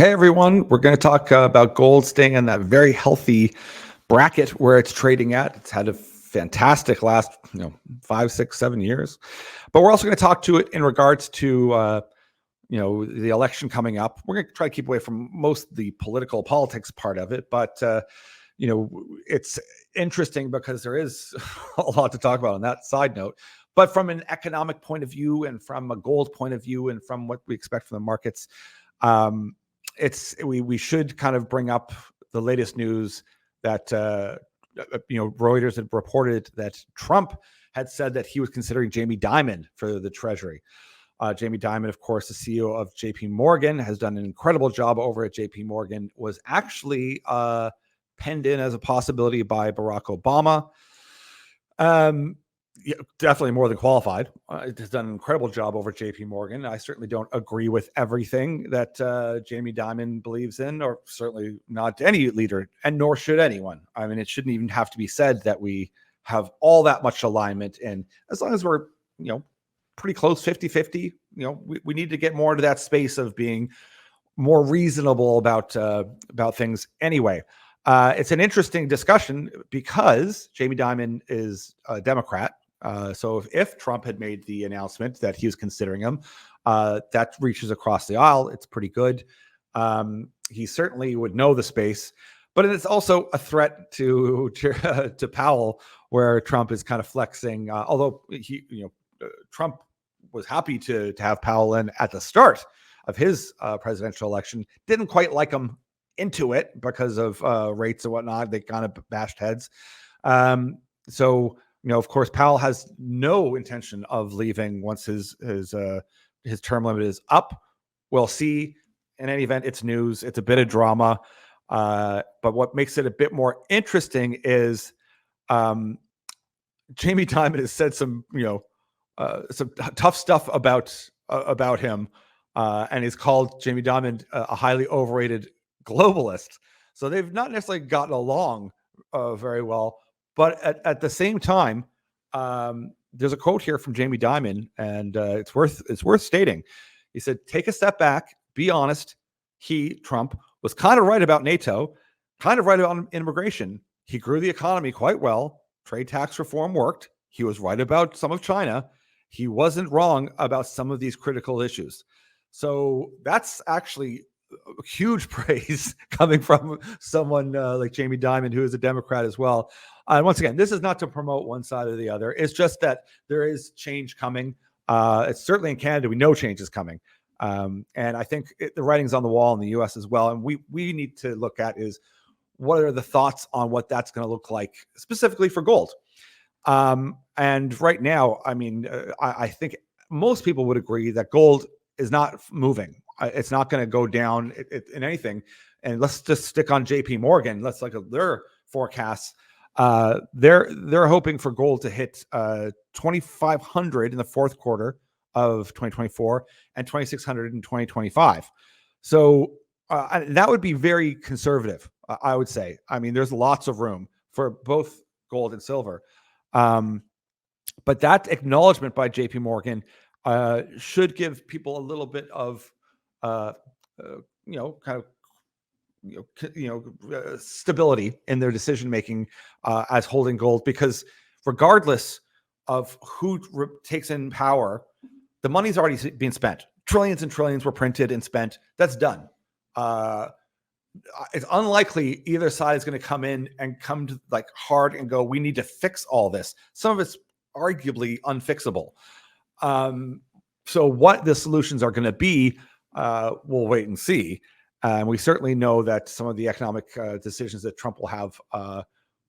Hey everyone, we're going to talk about gold staying in that very healthy bracket where it's trading at. It's had a fantastic last, 5, 6, 7 years. But we're also going to talk to it in regards to, the election coming up. We're going to try to keep away from most of the politics part of it, but it's interesting because there is a lot to talk about on that side note. But from an economic point of view, and from a gold point of view, and from what we expect from the markets, um, we should kind of bring up the latest news that Reuters had reported that Trump had said that he was considering Jamie Dimon for the Treasury. Jamie Dimon, of course, the CEO of JP Morgan, has done an incredible job over at JP Morgan, was actually penned in as a possibility by Barack Obama. Yeah, definitely more than qualified. It has done an incredible job over JP Morgan. I certainly don't agree with everything that Jamie Dimon believes in, or certainly not any leader, and nor should anyone. I mean, it shouldn't even have to be said that we have all that much alignment. And as long as we're, pretty close 50-50, we need to get more into that space of being more reasonable about things anyway. It's an interesting discussion because Jamie Dimon is a Democrat. So if Trump had made the announcement that he was considering him, that reaches across the aisle. It's pretty good. He certainly would know the space, but it's also a threat to Powell, where Trump is kind of flexing. Although Trump was happy to have Powell in at the start of his presidential election, didn't quite like him into it because of rates and whatnot. They kind of bashed heads. So of course, Powell has no intention of leaving once his term limit is up. We'll see. In any event, it's news. It's a bit of drama. But what makes it a bit more interesting is Jamie Dimon has said some tough stuff about him, and he's called Jamie Dimon a highly overrated globalist. So they've not necessarily gotten along very well. But at the same time, there's a quote here from Jamie Dimon, and it's worth stating. He said, "Take a step back, be honest. He, Trump, was kind of right about NATO, kind of right about immigration. He grew the economy quite well. Trade tax reform worked. He was right about some of China. He wasn't wrong about some of these critical issues." So that's actually huge praise coming from someone like Jamie Dimon, who is a Democrat as well. And once again, this is not to promote one side or the other. It's just that there is change coming. It's certainly in Canada, we know change is coming. And I think the writing's on the wall in the US as well. And we need to look at is what are the thoughts on what that's going to look like specifically for gold. And right now, I mean, I think most people would agree that gold is not moving. It's not going to go down in anything. And let's just stick on JP Morgan. Let's look at their forecasts. They're hoping for gold to hit 2,500 in the fourth quarter of 2024 and 2,600 in 2025. So that would be very conservative, I would say. I mean, there's lots of room for both gold and silver. But that acknowledgement by JP Morgan should give people a little bit of stability in their decision making as holding gold, because regardless of who takes in power, the money's already being spent. Trillions and trillions were printed and spent. That's done. It's unlikely either side is going to come in and come to like hard and go, we need to fix all this. Some of it's arguably unfixable. So what the solutions are going to be, we'll wait and see. We certainly know that some of the economic decisions that Trump will have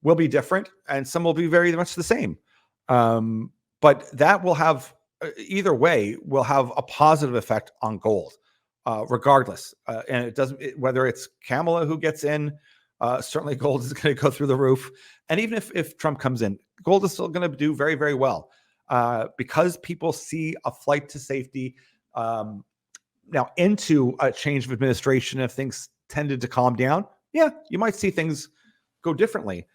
will be different, and some will be very much the same. But that will have, either way, will have a positive effect on gold, regardless. And it doesn't, whether it's Kamala who gets in, certainly gold is going to go through the roof. And even if Trump comes in, gold is still going to do very, very well because people see a flight to safety. Now, into a change of administration, if things tended to calm down, yeah, you might see things go differently.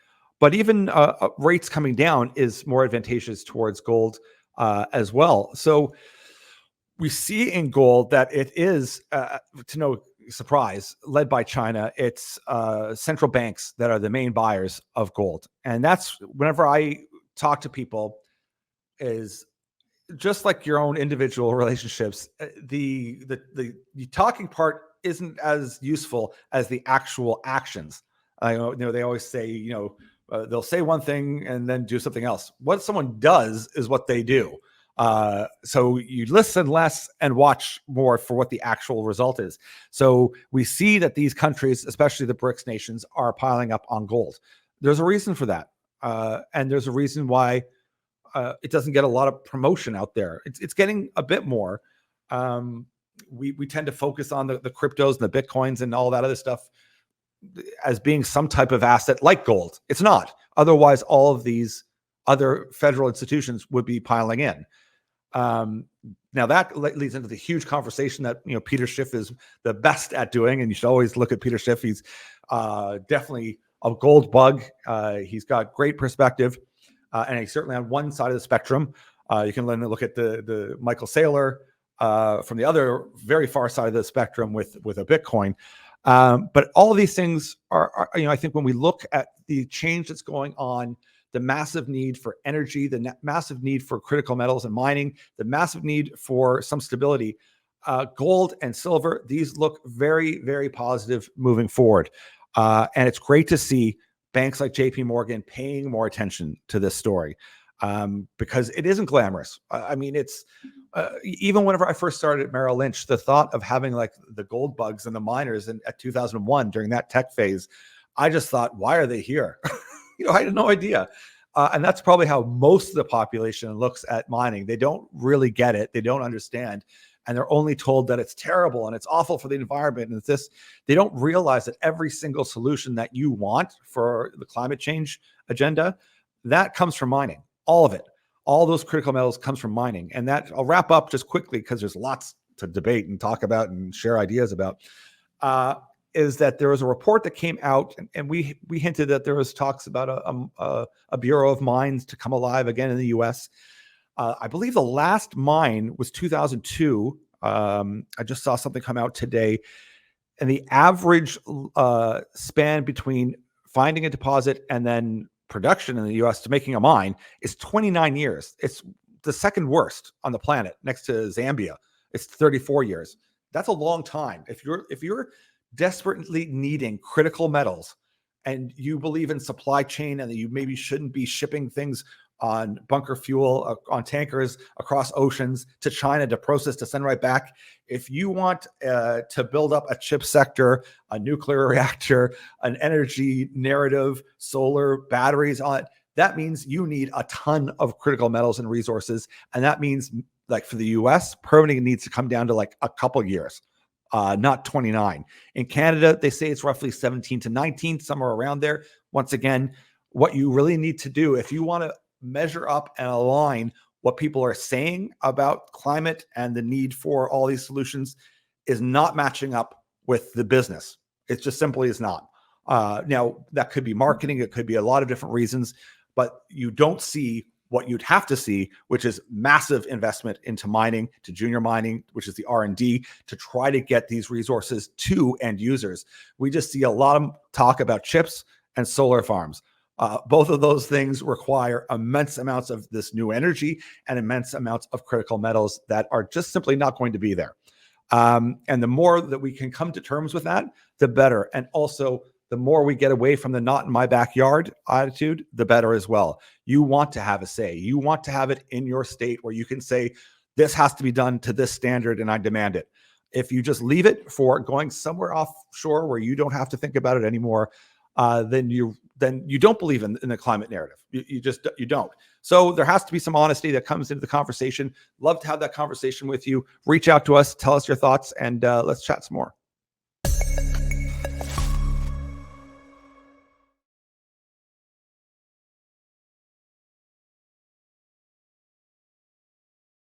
But even rates coming down is more advantageous towards gold as well. So we see in gold that it is, to know surprise, led by China. It's central banks that are the main buyers of gold. And that's whenever I talk to people, is just like your own individual relationships, the talking part isn't as useful as the actual actions. They always say, they'll say one thing and then do something else. What someone does is what they do. So you listen less and watch more for what the actual result is. So we see that these countries, especially the BRICS nations, are piling up on gold. There's a reason for that. And there's a reason why it doesn't get a lot of promotion out there. It's getting a bit more. We tend to focus on the cryptos and the Bitcoins and all that other stuff as being some type of asset like gold. It's not. Otherwise, all of these other federal institutions would be piling in. Now that leads into the huge conversation that Peter Schiff is the best at doing, and you should always look at Peter Schiff. He's definitely a gold bug. He's got great perspective, and he's certainly on one side of the spectrum. You can look at the Michael Saylor from the other very far side of the spectrum with a Bitcoin. But all of these things are, I think when we look at the change that's going on, the massive need for energy, the massive need for critical metals and mining, the massive need for some stability, gold and silver, these look very, very positive moving forward. And it's great to see banks like JP Morgan paying more attention to this story because it isn't glamorous. It's even whenever I first started at Merrill Lynch, the thought of having like the gold bugs and the miners at 2001 during that tech phase, I just thought, why are they here? I had no idea. And that's probably how most of the population looks at mining. They don't really get it. They don't understand. And they're only told that it's terrible and it's awful for the environment. And it's this, they don't realize that every single solution that you want for the climate change agenda, that comes from mining. All of it. All those critical metals comes from mining. And that I'll wrap up just quickly because there's lots to debate and talk about and share ideas about. Is that there was a report that came out, and we hinted that there was talks about a Bureau of Mines to come alive again in the U.S. I believe the last mine was 2002. I just saw something come out today, and the average span between finding a deposit and then production in the U.S. to making a mine is 29 years. It's the second worst on the planet, next to Zambia. It's 34 years. That's a long time. If you're desperately needing critical metals and you believe in supply chain and that you maybe shouldn't be shipping things on bunker fuel on tankers across oceans to China to process to send right back. If you want to build up a chip sector, a nuclear reactor, an energy narrative, solar batteries on it, that means you need a ton of critical metals and resources. And that means, like for the US, permitting needs to come down to like a couple years. Not 29. In Canada, they say it's roughly 17 to 19, somewhere around there. Once again, what you really need to do if you want to measure up and align what people are saying about climate and the need for all these solutions is not matching up with the business. It just simply is not. Now, that could be marketing. It could be a lot of different reasons, but you don't see what you'd have to see, which is massive investment into mining, to junior mining, which is the R&D, to try to get these resources to end users. We just see a lot of talk about chips and solar farms. Both of those things require immense amounts of this new energy and immense amounts of critical metals that are just simply not going to be there. And the more that we can come to terms with that, the better. And also, the more we get away from the not in my backyard attitude, the better as well. You want to have a say. You want to have it in your state where you can say, this has to be done to this standard and I demand it. If you just leave it for going somewhere offshore where you don't have to think about it anymore, then you don't believe in the climate narrative. You don't. So there has to be some honesty that comes into the conversation. Love to have that conversation with you. Reach out to us, tell us your thoughts, and let's chat some more.